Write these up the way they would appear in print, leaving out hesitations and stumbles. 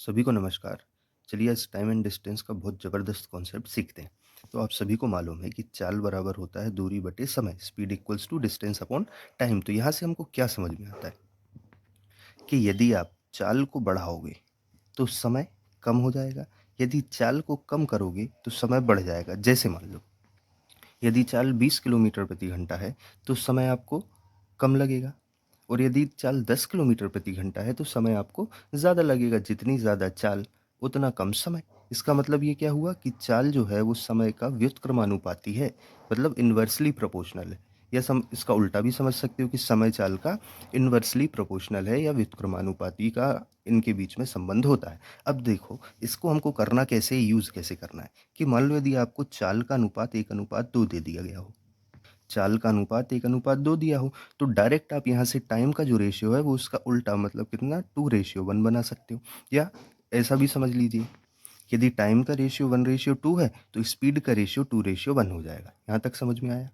सभी को नमस्कार। चलिए आज टाइम एंड डिस्टेंस का बहुत ज़बरदस्त कॉन्सेप्ट सीखते हैं। तो आप सभी को मालूम है कि चाल बराबर होता है दूरी बटे समय, speed equals to distance upon time. तो यहाँ से हमको क्या समझ में आता है कि यदि आप चाल को बढ़ाओगे तो समय कम हो जाएगा, यदि चाल को कम करोगे तो समय बढ़ जाएगा। जैसे मान लो यदि चाल 20 किलोमीटर प्रति घंटा है तो समय आपको कम लगेगा, और यदि चाल 10 किलोमीटर प्रति घंटा है तो समय आपको ज़्यादा लगेगा। जितनी ज़्यादा चाल उतना कम समय। इसका मतलब ये क्या हुआ कि चाल जो है वो समय का व्युत्क्रमानुपाती है, मतलब इन्वर्सली प्रोपोर्शनल है। या इसका उल्टा भी समझ सकते हो कि समय चाल का इन्वर्सली प्रोपोर्शनल है या व्युत्क्रमानुपाती का इनके बीच में संबंध होता है। अब देखो इसको हमको करना कैसे, यूज़ कैसे करना है कि मान लो यदि आपको चाल का अनुपात 1:2 दे दिया गया हो, चाल का अनुपात 1:2 दिया हो, तो डायरेक्ट आप यहाँ से टाइम का जो रेशियो है वो उसका उल्टा मतलब कितना 2:1 बना सकते हो। या ऐसा भी समझ लीजिए, यदि टाइम का रेशियो 1:2 है तो स्पीड का रेशियो 2:1 हो जाएगा। यहाँ तक समझ में आया?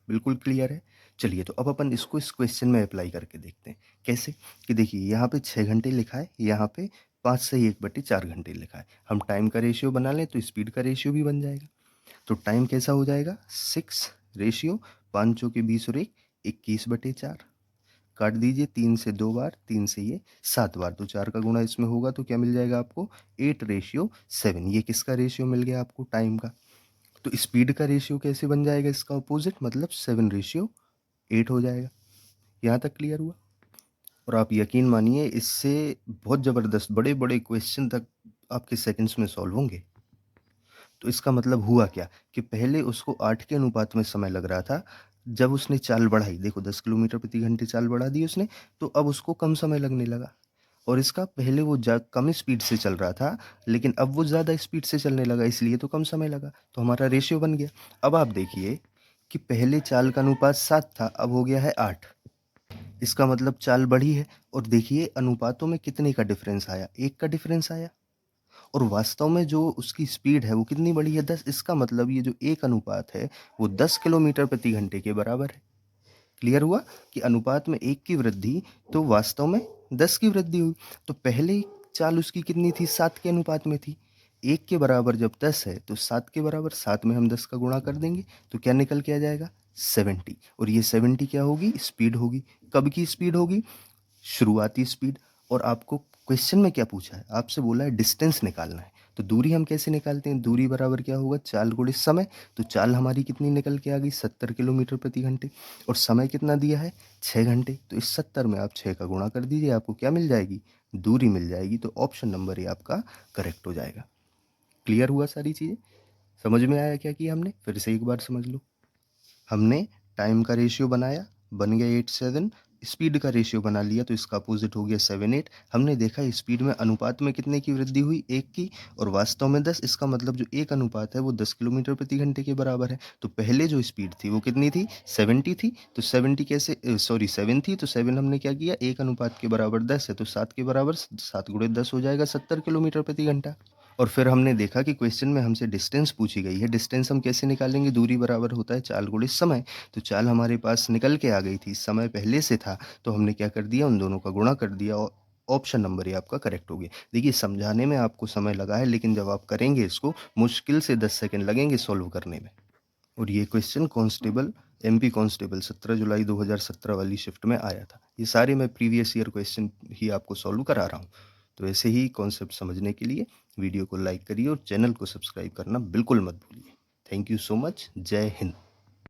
बिल्कुल क्लियर है। चलिए तो अब अपन इसको इस क्वेश्चन में अप्लाई करके देखते हैं। कैसे? कि देखिए यहाँ पे 6 घंटे लिखा है, यहाँ पे 5 से 1/4 घंटे लिखा है। हम टाइम का रेशियो बना लें तो स्पीड का रेशियो भी बन जाएगा। तो टाइम कैसा हो जाएगा? 6 रेशियो 5 चौके 20 और 1 21/4। काट दीजिए, 3 से 2 बार, 3 से ये 7 बार, तो 4 का गुणा इसमें होगा तो क्या मिल जाएगा आपको? 8:7। ये किसका रेशियो मिल गया आपको? टाइम का। तो स्पीड का रेशियो कैसे बन जाएगा इसका अपोजिट, मतलब 7:8 हो जाएगा। यहाँ तक क्लियर हुआ? और आप यकीन मानिए इससे बहुत ज़बरदस्त बड़े-बड़े क्वेश्चन तक आपके सेकंड्स में सॉल्व होंगे। तो इसका मतलब हुआ क्या कि पहले उसको 8 के अनुपात में समय लग रहा था, जब उसने चाल बढ़ाई, देखो 10 किलोमीटर प्रति घंटे चाल बढ़ा दी उसने, तो अब उसको कम समय लगने लगा। और इसका पहले वो कम स्पीड से चल रहा था, लेकिन अब वो ज़्यादा स्पीड से चलने लगा, इसलिए तो कम समय लगा। तो हमारा रेशियो बन गया। अब आप देखिए कि पहले चाल का अनुपात 7 था, अब हो गया है 8। इसका मतलब चाल बढ़ी है। और देखिए अनुपातों में कितने का डिफरेंस आया? 1 का डिफरेंस आया। और वास्तव में जो उसकी स्पीड है वो कितनी बड़ी है? 10। इसका मतलब ये जो एक अनुपात है वो 10 किलोमीटर प्रति घंटे के बराबर है। क्लियर हुआ कि अनुपात में 1 की वृद्धि तो वास्तव में 10 की वृद्धि हुई। तो पहले चाल उसकी कितनी थी? 7 के अनुपात में थी। 1 के बराबर जब 10 है तो 7 के बराबर 7 में हम 10 का गुणा कर देंगे तो क्या निकल के आ जाएगा? 70। और ये 70 क्या होगी? स्पीड होगी। कब की स्पीड होगी? शुरुआती स्पीड। और आपको क्वेश्चन में क्या पूछा है? आपसे बोला है डिस्टेंस निकालना है। तो दूरी हम कैसे निकालते हैं? दूरी बराबर क्या होगा? चाल गुणित समय। तो चाल हमारी कितनी निकल के आ गई? 70 किलोमीटर प्रति घंटे। और समय कितना दिया है? 6 घंटे। तो इस 70 में आप 6 का गुणा कर दीजिए, आपको क्या मिल जाएगी? दूरी मिल जाएगी। तो ऑप्शन नंबर ए आपका करेक्ट हो जाएगा। क्लियर हुआ सारी चीज़ें? समझ में आया क्या किया हमने? फिर से एक बार समझ लो। हमने टाइम का रेशियो बनाया, बन गया 8:7। स्पीड का रेशियो बना लिया तो इसका अपोजिट हो गया 7:8। हमने देखा स्पीड में अनुपात में कितने की वृद्धि हुई? 1 की। और वास्तव में 10। इसका मतलब जो एक अनुपात है वो 10 किलोमीटर प्रति घंटे के बराबर है। तो पहले जो स्पीड थी वो कितनी थी? 70 थी। तो 70 कैसे, सॉरी 7 थी, तो 7 हमने क्या किया? एक अनुपात के बराबर 10 है तो 7 के बराबर 7 गुणे 10 हो जाएगा 70 किलोमीटर प्रति घंटा। और फिर हमने देखा कि क्वेश्चन में हमसे डिस्टेंस पूछी गई है। डिस्टेंस हम कैसे निकालेंगे? दूरी बराबर होता है चाल गुणित समय। तो चाल हमारे पास निकल के आ गई थी, समय पहले से था, तो हमने क्या कर दिया? उन दोनों का गुणा कर दिया और ऑप्शन नंबर ए आपका करेक्ट हो गया। देखिए समझाने में आपको समय लगा है, लेकिन जब आप करेंगे इसको मुश्किल से 10 सेकंड लगेंगे सॉल्व करने में। और ये क्वेश्चन कांस्टेबल, एमपी कांस्टेबल 17 जुलाई 2017 वाली शिफ्ट में आया था। ये सारे मैं प्रीवियस ईयर क्वेश्चन ही आपको सॉल्व करा रहा हूँ। तो ऐसे ही कॉन्सेप्ट समझने के लिए वीडियो को लाइक करिए और चैनल को सब्सक्राइब करना बिल्कुल मत भूलिए। Thank you so much. जय हिंद।